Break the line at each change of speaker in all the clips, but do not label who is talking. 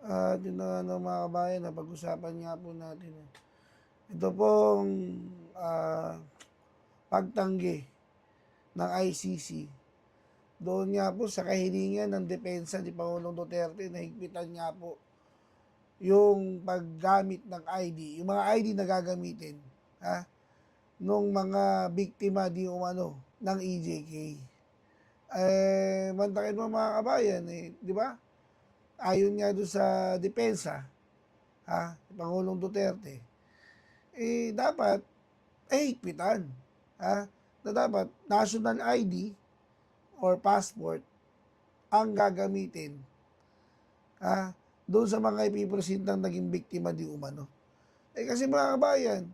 At yun na nga mga kabayan, napag-usapan nga po natin. Ito pong pagtanggi ng ICC. Doon nga po sa kahilingan ng depensa ni Pangulong Duterte, nahigpitan nga po yung paggamit ng ID, yung mga ID na gagamitin nung mga biktima di umano ng EJK. Mantakin mo mga kabayan, di ba? Ayon nga doon sa depensa, Pangulong Duterte, dapat higpitan, na dapat national ID or passport ang gagamitin, doon sa mga ipipresentang naging biktima di umano. Kasi mga kabayan,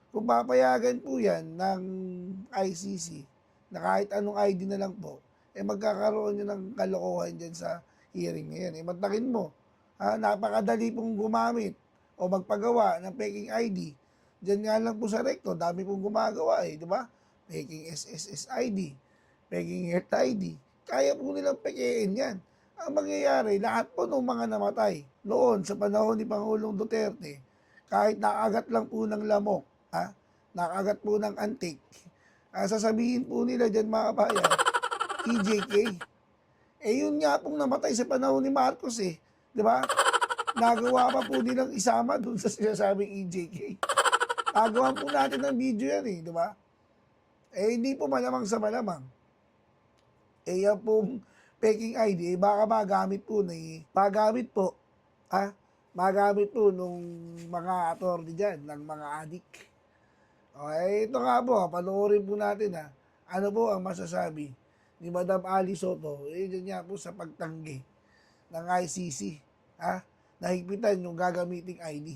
kung papayagan po yan ng ICC, na kahit anong ID na lang po, magkakaroon nyo ng kalokohan dyan sa hearing ngayon. Mantakin mo, napakadali pong gumamit o magpagawa ng peking ID. Diyan nga lang po sa Recto, dami pong gumagawa di ba? Peking SSS ID, peking Health ID. Kaya po nilang pekein yan. Ang mangyayari, lahat po ng mga namatay noon sa panahon ni Pangulong Duterte, kahit nakagat lang po ng lamok, nakagat po ng antik, sasabihin po nila dyan mga kabayan, EJK. Yun nga pong namatay sa panahon ni Marcos di ba? Nagawa pa po nilang isama dun sa sinasabing EJK. Nagawa po natin ng video yan di ba? Hindi po malamang sa malamang. Yan pong peking ID, baka magamit po magamit po nung mga attorney dyan, ng mga adik. Okay, ito nga po, panoorin po natin ano po ang masasabi ni Madam Ali Soto, dyan nga po sa pagtanggi ng ICC, nahigpitan yung gagamiting ID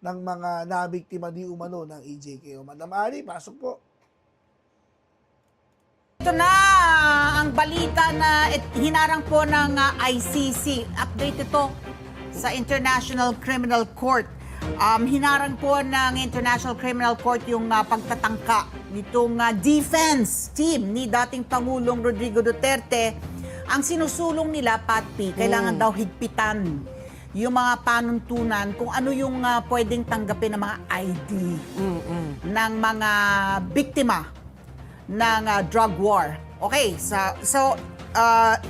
ng mga nabiktima di umano ng EJK. Madam Ali, pasok po.
Ito na ang balita na hinarang po ng ICC. Update ito sa International Criminal Court. Hinarang po ng International Criminal Court yung pagtatangka nitong defense team ni dating Pangulong Rodrigo Duterte. Ang sinusulong nila, Patpi, kailangan daw higpitan yung mga panuntunan kung ano yung pwedeng tanggapin ng mga ID ng mga biktima ng drug war. Okay, so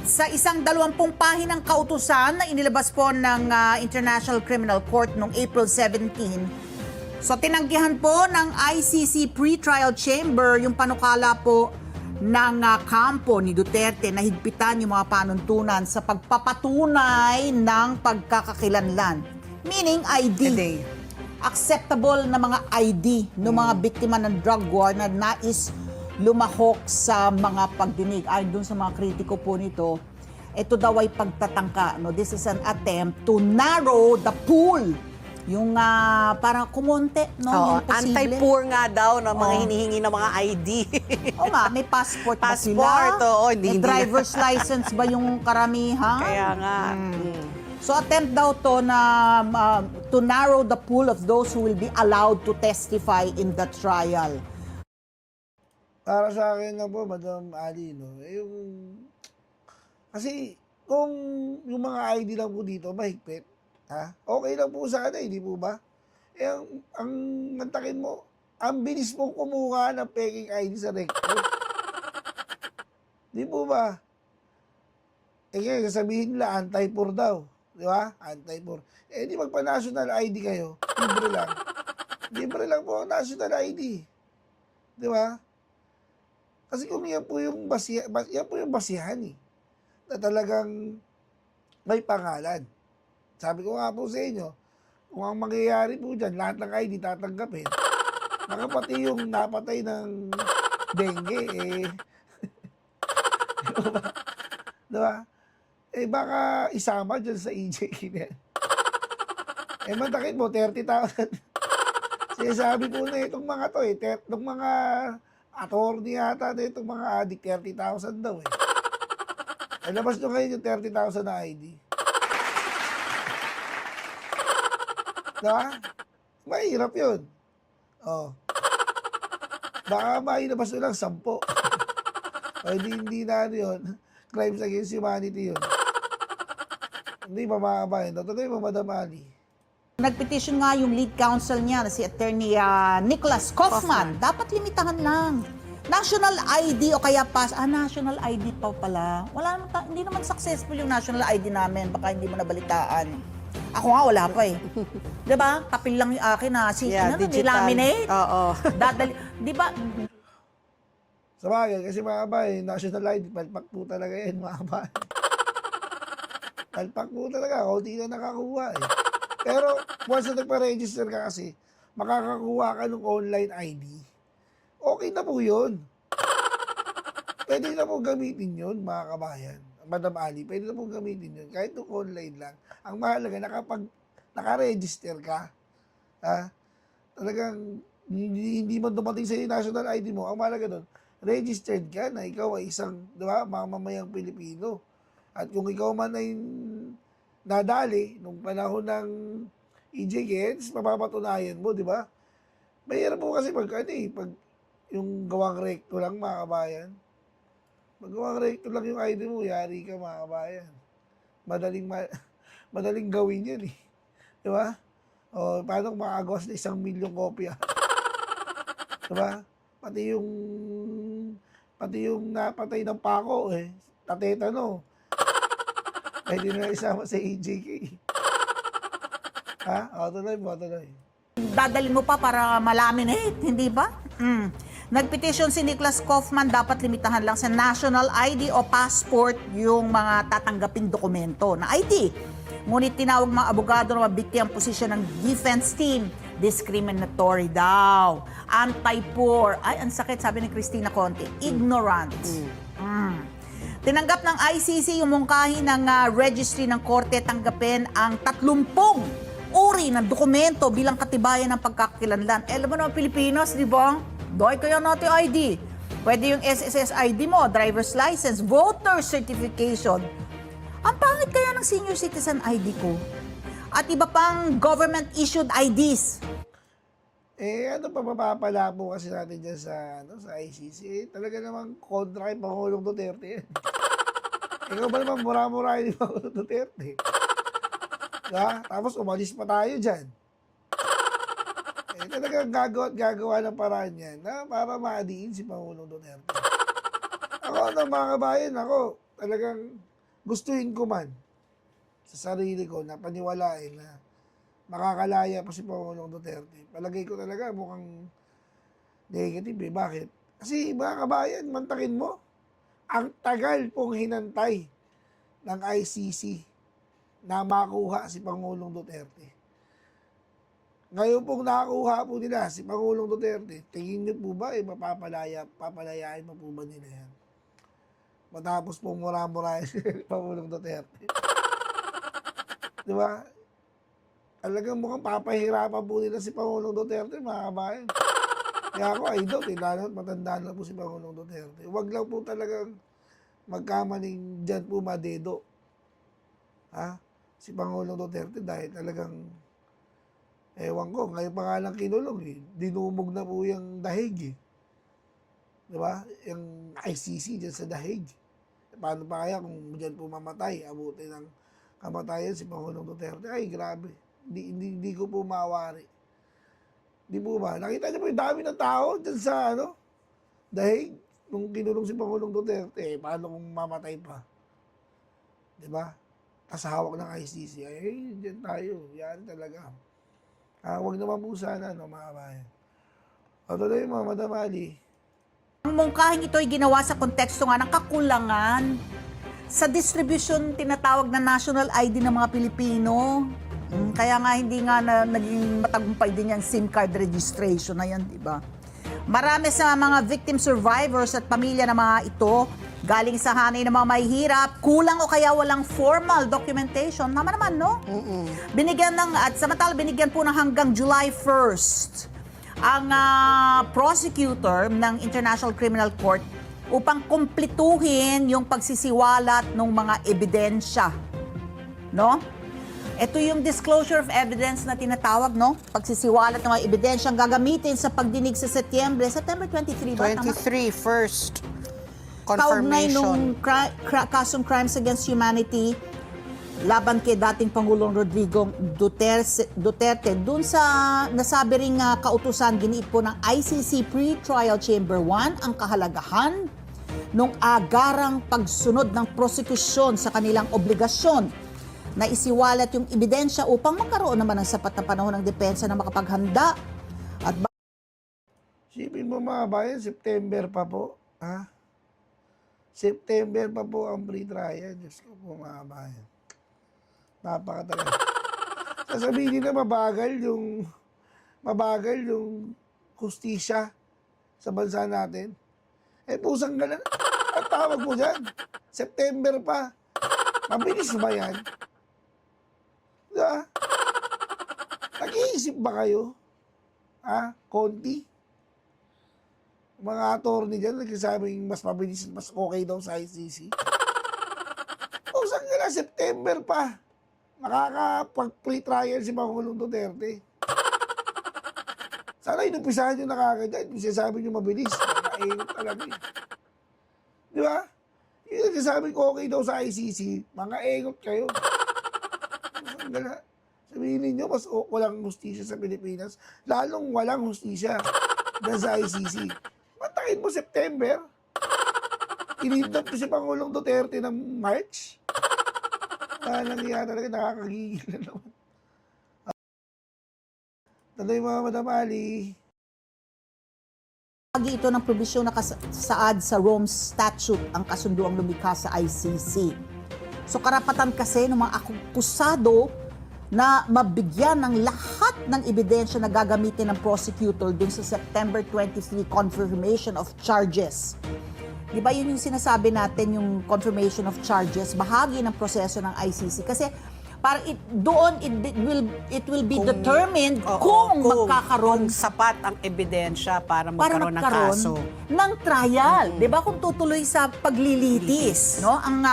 sa isang 20 pahinang kautusan na inilabas po ng International Criminal Court noong April 17, so tinanggihan po ng ICC Pre-Trial Chamber yung panukala po ng kampo ni Duterte na higpitan yung mga panuntunan sa pagpapatunay ng pagkakakilanlan. Meaning ID. Acceptable na mga ID ng mga biktima ng drug war na nais lumahok sa mga pagdinig. Ay, dun sa mga kritiko po nito, ito daw ay pagtatangka. This is an attempt to narrow the pool. Yung parang kumonte, yung posible.
Anti-poor nga daw ng mga hinihingi ng mga ID.
May passport ba sila?
Passport,
May driver's license ba yung karamihan?
Kaya nga.
So attempt daw to na to narrow the pool of those who will be allowed to testify in the trial.
Para sa akin lang po, Madam Ali, kasi kung yung mga ID lang po dito, mahigpit, okay lang po sana, hindi po ba? Ang nantakin mo, ang bilis mong kumuha ng peking ID sa Recto. Di po ba? Ngayon, sasabihin nila, anti-poor daw. Di ba? Anti-poor. Di magpa-national ID kayo, libre lang. Libre lang po ang national ID. Di ba? Kasi kung yan po yung basihan na talagang may pangalan. Sabi ko nga po sa inyo, kung ang mangyayari po dyan, lahat ng ID tatanggapin, nakapati yung napatay ng dengue, diba? Baka isama dyan sa EJK na yan. Mantakin mo, 30,000. Sinasabi po na itong mga to, itong mga attorney yata na itong mga adik, 30,000 daw labas nyo ngayon yung 30,000 na ID. Diba? Mahirap yun. Baka mailabas nyo lang 10. Hindi na yun. Crimes against humanity yun. Hindi ba mga kabayan? Tutuloy mo, Madam Ali.
Nagpetition nga yung lead counsel niya na si Attorney Nicholas Kaufman. Dapat limitahan lang. National ID o kaya national ID pa pala. Wala naman hindi naman successful yung national ID namin. Baka hindi mo nabalitaan. Ako nga, wala pa eh. Diba? Kapil lang yung akin na nilaminate.
Oo.
Di ba?
Sa bagay, kasi mga kabayan, national ID, palpak po talaga yan, mga kabayan. Palpak po talaga, kaunti na nakakuha eh. Pero once na nagpa-register ka kasi, makakakuha ka ng online ID, okay na po yun. Pwede na po gamitin yun, mga kabayan. Madam Ali, pwede na po gamitin yun. Kahit nung online lang. Ang mahalaga, naka-register ka. Ha? Talagang, hindi man dumating sa national ID mo. Ang mahalaga doon, registered ka na ikaw ay isang, di ba, mamamayang Pilipino. At kung ikaw man ay nadali nung panahon ng EJKs, mapapatunayan mo, di ba? Mahirap po kasi pag yung gawang recto lang, mga kabayan. Pag gawang recto lang yung ID mo, yari ka, mga kabayan. Madaling gawin yun eh. Di ba? O, paano kung makagawas na 1 milyong kopya? Di ba? Pati yung napatay ng pako eh, tatetano. Pwede na isama sa EJK. Ha? O, tuloy mo, tuloy.
Dadalhin mo pa para malaminate, hindi ba? Nagpetition si Nicholas Kaufman, dapat limitahan lang sa national ID o passport yung mga tatanggaping dokumento na ID. Ngunit tinawag mga abogado na mabikti ang posisyon ng defense team. Discriminatory daw. Anti-poor. Ay, ang sakit, sabi ni Cristina Conte. Ignorant. Tinanggap ng ICC yung mungkahi ng registry ng korte tanggapin ang 30 uri ng dokumento bilang katibayan ng pagkakakilanlan. Alam mo naman Pilipinas, di ba? Doy kaya natin ID. Pwede yung SSS ID mo, driver's license, voter certification. Ang pangit kaya ng senior citizen ID ko. At iba pang government-issued IDs.
Ano pa mapapala po kasi natin dyan sa ICC? Talaga namang kontra kay Pangulong Duterte yan. Ikaw ba naman mura-mura ni Pangulong Duterte? Diba? Tapos umalis pa tayo dyan. Talagang gagawa ng paraan yan na para maadiin si Pangulong Duterte. Ako mga kabayan, talagang gustuhin ko man sa sarili ko na paniwalain na makakalaya pa si Pangulong Duterte. Palagay ko talaga mukhang negative eh. Bakit? Kasi mga kabayan, mantakin mo, ang tagal pong hinantay ng ICC na makuha si Pangulong Duterte. Ngayon pong nakakuha po nila si Pangulong Duterte, tingin niyo po ba papalayain mo po ba nila yan? Matapos pong mura-murahin si Pangulong Duterte. Di ba? Talagang mukhang papahirapan po nila si Pangulong Duterte, mga kabayan. Kaya ako, idol, lalo matanda na po si Pangulong Duterte. Huwag lang po talagang magkamaling dyan po madedo. Ha? Si Pangulong Duterte dahil talagang, ewan ko, ngayon pa nga lang kinulong eh. Dinumog na po yung dahig eh. Di ba? Yung ICC dyan sa dahig. Paano pa kaya kung dyan po mamatay, abutin ng kamatayan si Pangulong Duterte? Ay, grabe. Hindi ko po mawari. Di po ba? Nakita niyo po yung dami ng tao dyan sa dahig nung kinulong si Pangulong Duterte. Paano kung mamatay pa? Di ba? Tapos hawak ng ICC. Ay, dyan tayo. Yan talaga. Huwag naman po sana, mga kabayan. Tuloy mo, Madam Ali.
Ang mungkahing ito ay ginawa sa konteksto nga ng kakulangan sa distribution tinatawag na national ID ng mga Pilipino. Kaya nga hindi nga naging matagumpay din yung SIM card registration na yan, di ba? Marami sa mga victim survivors at pamilya ng mga ito galing sa hanay ng mga mahihirap, kulang o kaya walang formal documentation. Naman, no? Samantala binigyan po ng hanggang July 1st ang prosecutor ng International Criminal Court upang kumpletuhin yung pagsisiwalat ng mga ebidensya. No? Ito yung disclosure of evidence na tinatawag, no? Pagsisiwalat ng mga ebidensya ang gagamitin sa pagdinig sa September 23 ba?
23, first
Kaugnay
confirmation.
nung kasong crimes against humanity laban kay dating Pangulong Rodrigo Duterte. Dun sa nasabi ring kautusan, giniit po ng ICC Pre-Trial Chamber 1 ang kahalagahan nung agarang pagsunod ng prosekusyon sa kanilang obligasyon na isiwalat yung ebidensya upang magkaroon naman ng sapat na panahon ng depensa na makapaghanda at
Sipin mo mga bayan, September pa po. Ha? September pa po ang pre-trial. Diyos ko po mga bayan. Napakatagal. Sasabihin na mabagal yung hustisya sa bansa natin. Pusang ganun. Ang tawag mo dyan. September pa. Mabilis ba yan? Diba? Nag-iisip ba kayo? Konti? Mga attorney dyan, nagsasabing mas mabilis, mas okay daw sa ICC. Pusang ganun, September pa. Nakakapag-pre-trial si Pangulong Duterte. Sana inumpisahan nyo na kagad. Kung sinasabi nyo mabilis, nakainit talaga eh. Di ba? Yung nagsasabi ko okay daw sa ICC, mga engot kayo. Sabihin ninyo, mas walang hustisya sa Pilipinas, lalong walang hustisya dyan sa ICC. Matakin mo September. Kinidnap ko si Pangulong Duterte ng March. Nangyayari talaga, nakakagigil na naman. Tanay mga Madam Ali.
Pagi ito ng probisyon na saad sa Rome Statute ang kasunduang lumikha sa ICC. So karapatan kasi ng mga akusado na mabigyan ng lahat ng ebidensya na gagamitin ng prosecutor dun sa September 23 confirmation of charges. Di ba yun yung sinasabi natin, yung confirmation of charges, bahagi ng proseso ng ICC. Kasi parang it will be determined kung magkakaroon
kung sapat ang ebidensya para magkaroon ng kaso.
Ng trial. Di ba kung tutuloy sa paglilitis. No? Ang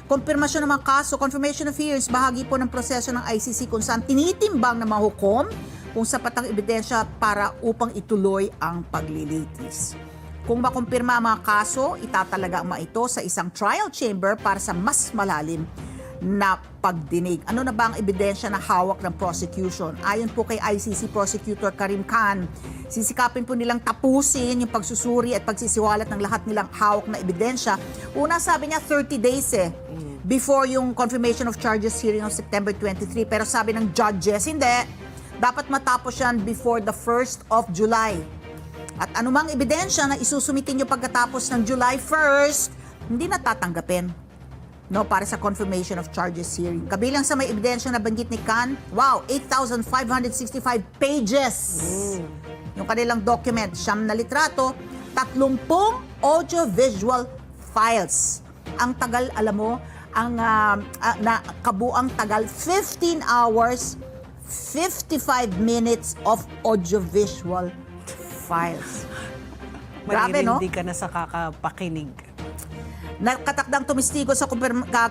konfirmasyon ng mga kaso, confirmation of hearings, bahagi po ng proseso ng ICC kung saan tinitimbang na mahukom kung sapat ang ebidensya para upang ituloy ang paglilitis. Kung makumpirma ang mga kaso, itatalaga ang mga ito sa isang trial chamber para sa mas malalim na pagdinig. Ano na ba ang ebidensya na hawak ng prosecution? Ayon po kay ICC Prosecutor Karim Khan, sisikapin po nilang tapusin yung pagsusuri at pagsisiwalat ng lahat nilang hawak na ebidensya. Una sabi niya 30 days before yung confirmation of charges hearing on September 23. Pero sabi ng judges, hindi. Dapat matapos yan before the 1st of July. At anumang ebidensya na isusumitin nyo pagkatapos ng July 1st, hindi natatanggapin. No, para sa confirmation of charges hearing. Kabilang sa may ebidensya na banggit ni Khan, 8,565 pages. Yung kanilang document, 9 na litrato, 30 audio-visual files. Ang tagal, alam mo, ang kabuang tagal, 15 hours, 55 minutes of audio-visual files. Grabe, no?
Hindi ka na sa kakapakinig.
Nakatakdang tumistigo sa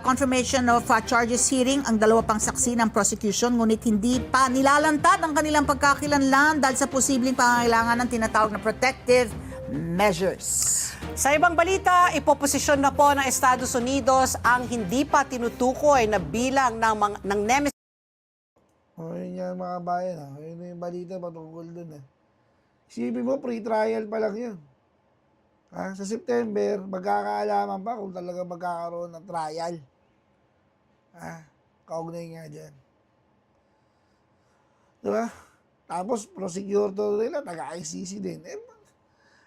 confirmation of charges hearing ang dalawa pang saksi ng prosecution, ngunit hindi pa nilalantad ang kanilang pagkakilanlan dahil sa posibleng pangangailangan ng tinatawag na protective measures.
Sa ibang balita, ipoposisyon na po ng Estados Unidos ang hindi pa tinutukoy na bilang ng Nemesis.
Yun yan mga bayan. Yun yung balita patungkol dun. Isipin mo, pre-trial pa lang yun. Sa September, magkakaalaman pa kung talaga magkakaroon ng trial. Kaugnay nga dyan. Diba? Tapos, prosecutor nila, taga-ICC din.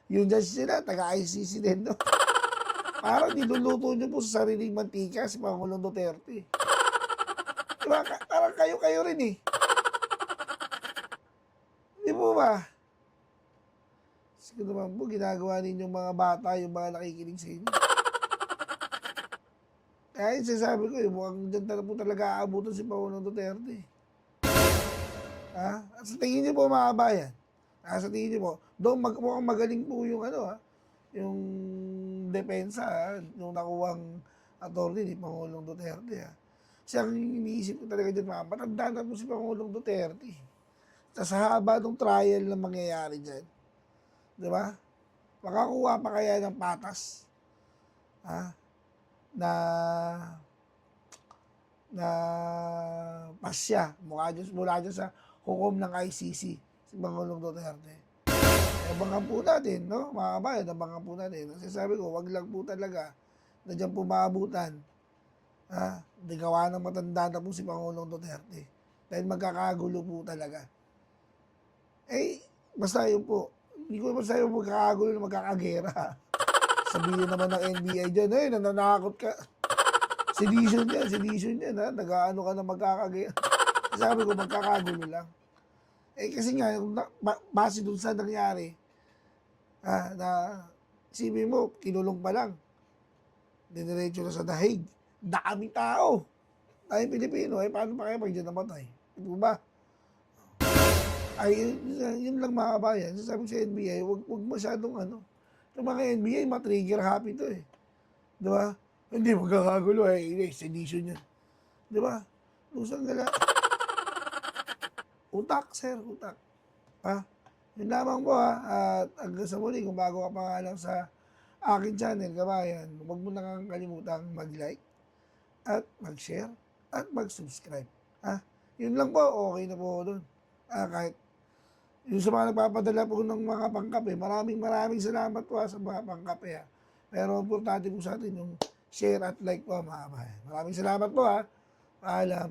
Yung judge nila, taga-ICC din. No? Parang niluluto nyo po sa sariling mantika si Pangulong Duterte. Diba? Parang kayo rin eh. Di po ba? Sige naman po, ginagawa ninyong mga bata, yung mga nakikinig sa inyo. Kaya yung sinasabi ko, mukhang dyan po talaga aabutan si Pangulong Duterte. At sa tingin niyo po mga kabayan, sa tingin niyo po, doon mukhang magaling po yung yung depensa, yung nakuwang attorney ni Pangulong Duterte. Kasi ang iniisip ko talaga dyan, matanda na po si Pangulong Duterte. Sa haba ng trial na mangyayari dyan. Di ba? Makakuha pa kaya ng patas na na pasya mula dyan sa hukom ng ICC, si Pangulong Duterte. Abangan po natin, no? Mga kabayan, abangan po natin. Kasi sabi ko, wag lang po talaga na dyan po maabutan. Di gawa ng matanda na po si Pangulong Duterte. Dahil magkakagulo po talaga. Basta yun po. Hindi ko basta yung magkakagulo na magkakagera. Sabihin naman ng NBI dyan, nananakot ka. Sedition yan, ha? Nag-ano ka na magkakagera. Sabi ko, magkakagulo lang. Kasi nga, base dun sa nangyari, na isipin mo, kinulong pa lang. Diniretso na sa dahig. Dami tao. Dami Pilipino. Paano pa kayo pag dyan namatay? Ito ba? Yun lang mga kabayan. Sabi sa NBI, wag masyadong Yung mga NBI, matrigger happy to eh. Di ba? Hindi magkakagulo sedition yan. Di ba? Lusang gala. Utak, sir, utak. Yun lamang po at hanggang sa muli, kung bago ka pa nga lang sa aking channel, kabayan, huwag mo na kang kalimutang mag-like at mag-share at mag-subscribe. Yun lang po, okay na po doon. Kahit yung sa mga nagpapadala po ng mga pangkape, maraming salamat po sa mga pangkape. Pero importante po sa atin yung share at like po mga kabayan. Maraming salamat po. Paalam.